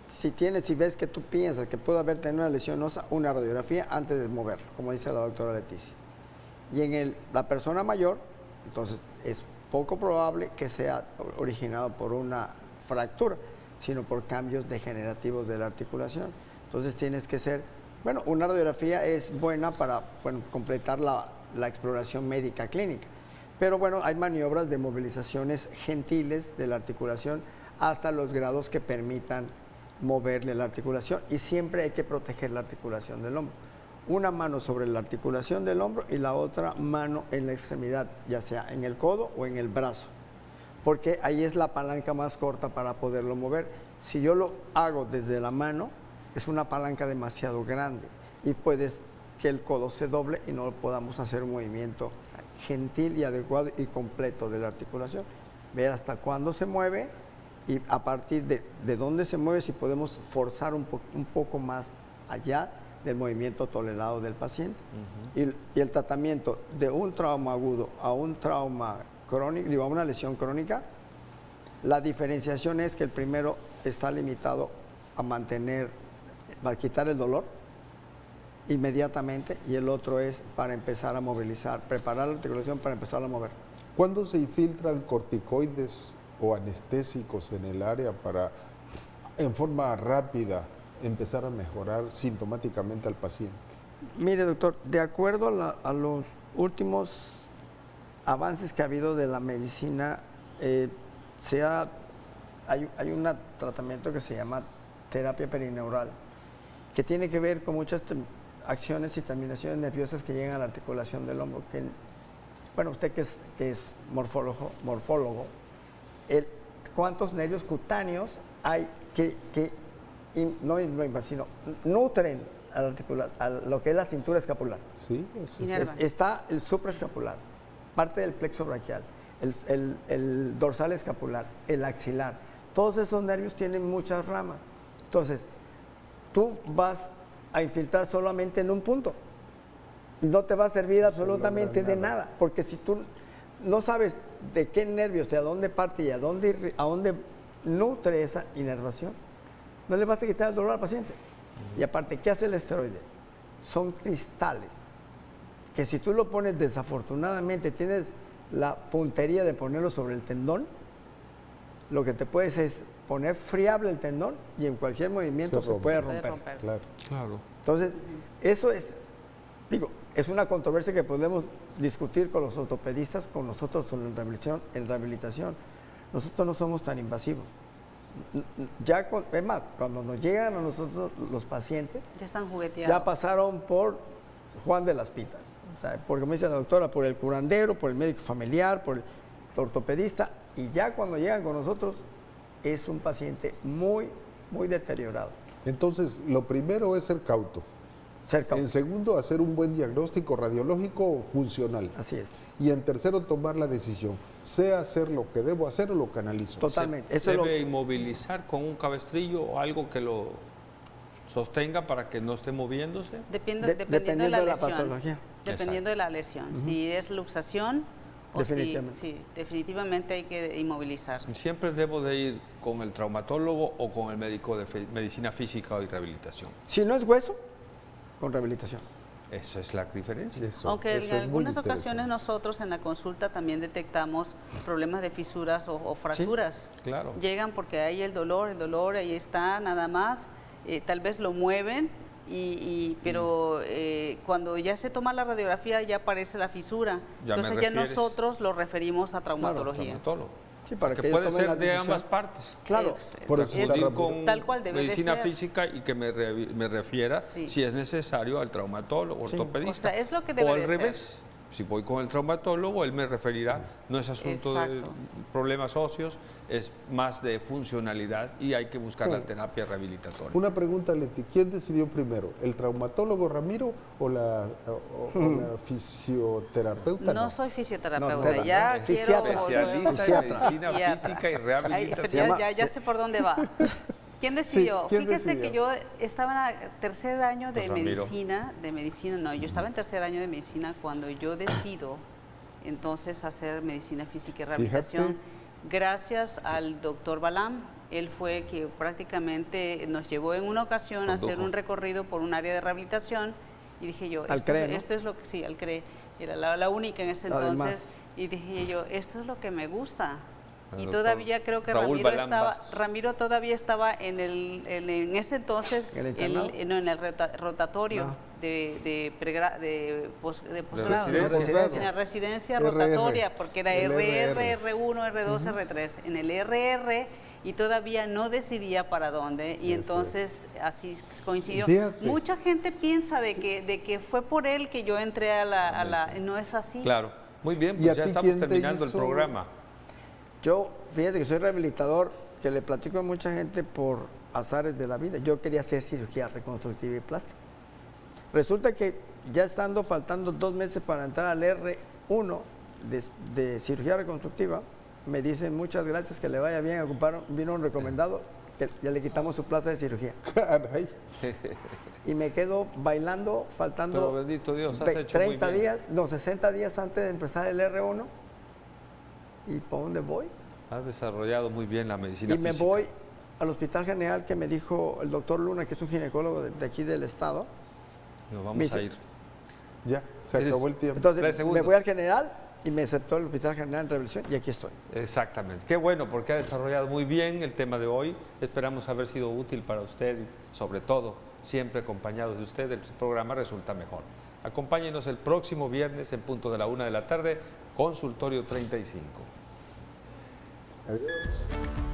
si ves que tú piensas que puede haber tenido una lesión ósea, una radiografía antes de moverlo, como dice la doctora Leticia. Y en la persona mayor, entonces es poco probable que sea originado por una fractura, sino por cambios degenerativos de la articulación. Entonces tienes que ser Bueno, una radiografía es buena para completar la exploración médica clínica. Pero bueno, hay maniobras de movilizaciones gentiles de la articulación hasta los grados que permitan moverle la articulación, y siempre hay que proteger la articulación del hombro. Una mano sobre la articulación del hombro y la otra mano en la extremidad, ya sea en el codo o en el brazo, porque ahí es la palanca más corta para poderlo mover. Si yo lo hago desde la mano, es una palanca demasiado grande y puedes que el codo se doble y no podamos hacer un movimiento gentil y adecuado y completo de la articulación. Ver hasta cuándo se mueve y a partir de dónde se mueve, si podemos forzar un poco más allá del movimiento tolerado del paciente. Y el tratamiento de un trauma agudo a un trauma crónico, a una lesión crónica, la diferenciación es que el primero está limitado a mantener, a quitar el dolor inmediatamente, y el otro es para empezar a movilizar, preparar la articulación para empezar a mover. ¿Cuándo se infiltran corticoides o anestésicos en el área para, en forma rápida, empezar a mejorar sintomáticamente al paciente? Mire, doctor, de acuerdo a los últimos avances que ha habido de la medicina, hay un tratamiento que se llama terapia perineural, que tiene que ver con muchas acciones y terminaciones nerviosas que llegan a la articulación del hombro. Bueno, usted que es morfólogo, ¿cuántos nervios cutáneos hay que nutren a lo que es la cintura escapular? Sí, Está el supraescapular, parte del plexo braquial, el dorsal escapular, el axilar. Todos esos nervios tienen muchas ramas. Entonces, tú vas a infiltrar solamente en un punto. No te va a servir absolutamente de nada, porque si tú no sabes de qué nervios, de a dónde parte y a dónde nutre esa inervación, no le vas a quitar el dolor al paciente. Y aparte, ¿qué hace el esteroide? Son cristales, que si tú lo pones desafortunadamente, tienes la puntería de ponerlo sobre el tendón, lo que te puedes es poner friable el tendón y en cualquier movimiento se puede romper. Claro. Entonces, eso es una controversia que podemos discutir con los ortopedistas, con nosotros en rehabilitación. Nosotros no somos tan invasivos. Es más, cuando nos llegan a nosotros los pacientes, ya están jugueteados. Ya pasaron por Juan de las Pitas. O sea, porque me dice la doctora, por el curandero, por el médico familiar, por el ortopedista, y ya cuando llegan con nosotros es un paciente muy, muy deteriorado. Entonces, lo primero es ser cauto. En segundo, hacer un buen diagnóstico radiológico funcional. Así es. Y en tercero, tomar la decisión. Sea hacer lo que debo hacer o lo canalizo. Totalmente. ¿Se debe inmovilizar con un cabestrillo o algo que lo sostenga para que no esté moviéndose? Dependiendo de la lesión. patología. Dependiendo de la lesión. Si es luxación o definitivamente hay que inmovilizar. ¿Siempre debo de ir con el traumatólogo o con el médico de medicina física y rehabilitación? Si no es hueso, con rehabilitación. Eso es la diferencia. Aunque en algunas ocasiones nosotros en la consulta también detectamos problemas de fisuras o fracturas. Sí, claro. Llegan porque hay el dolor ahí está nada más, tal vez lo mueven, pero cuando ya se toma la radiografía ya aparece la fisura. Entonces ya nosotros lo referimos a traumatología. Claro, sí, para que que puede ser de ambas partes. Claro. Por eso con tal cual debe medicina de ser. física y que me refiera, si es necesario, al traumatólogo, ortopedista. O sea, es lo que debe o al de revés. ser. Si voy con el traumatólogo, él me referirá, no es asunto de problemas óseos, es más de funcionalidad y hay que buscar la terapia rehabilitatoria. Una pregunta, Leti, ¿quién decidió primero? ¿El traumatólogo Ramiro o la fisioterapeuta? No soy fisioterapeuta, ya quiero... Especialista en medicina física y rehabilitación. Ya sé por dónde va. ¿Quién decidió? Sí, ¿quién Fíjese decidió? que yo estaba en tercer año de Ramiro. yo estaba en tercer año de medicina cuando yo decido entonces hacer medicina física y rehabilitación. Fíjate. Gracias al doctor Balam, él fue que prácticamente nos llevó en una ocasión a hacer un recorrido por un área de rehabilitación y dije yo, esto es lo que sí, al CRE, era la única en ese entonces, y dije yo, esto es lo que me gusta. El Y doctor todavía creo que Raúl Balán Bastos. Ramiro todavía estaba en ese entonces ¿El internado? en el rotatorio No. de posgrado, residencia. en la residencia RR. rotatoria, porque era El RR, R1, R2, R3, en el RR, y todavía no decidía para dónde, y Eso entonces así coincidió. Fíjate. Mucha gente piensa de que fue por él que yo entré a la no es así. Claro, muy bien, ¿Y pues a ya ti estamos quién te terminando el hizo? programa. Yo, fíjate que soy rehabilitador, que le platico a mucha gente por azares de la vida. Yo quería hacer cirugía reconstructiva y plástica. Resulta que ya estando faltando 2 meses para entrar al R1 de cirugía reconstructiva, me dicen muchas gracias, que le vaya bien, vino un recomendado, que ya le quitamos su plaza de cirugía. Caray. Y me quedo bailando, Pero faltando bendito Dios, has hecho muy 30 bien. días, no, 60 días antes de empezar el R1. ¿Y para dónde voy? Has desarrollado muy bien la medicina Y me física. voy al Hospital General, que me dijo el doctor Luna, que es un ginecólogo de aquí del estado. Nos me vamos dice- a ir. Ya, se ¿Quieres- acabó el tiempo. 3 Entonces segundos. me voy al General y me aceptó el Hospital General en Revelación y aquí estoy. Exactamente. Qué bueno, porque ha desarrollado muy bien el tema de hoy. Esperamos haber sido útil para usted y, sobre todo, siempre acompañados de usted, el programa resulta mejor. Acompáñenos el próximo viernes en punto de la 1 de la tarde, Consultorio 35. Adiós.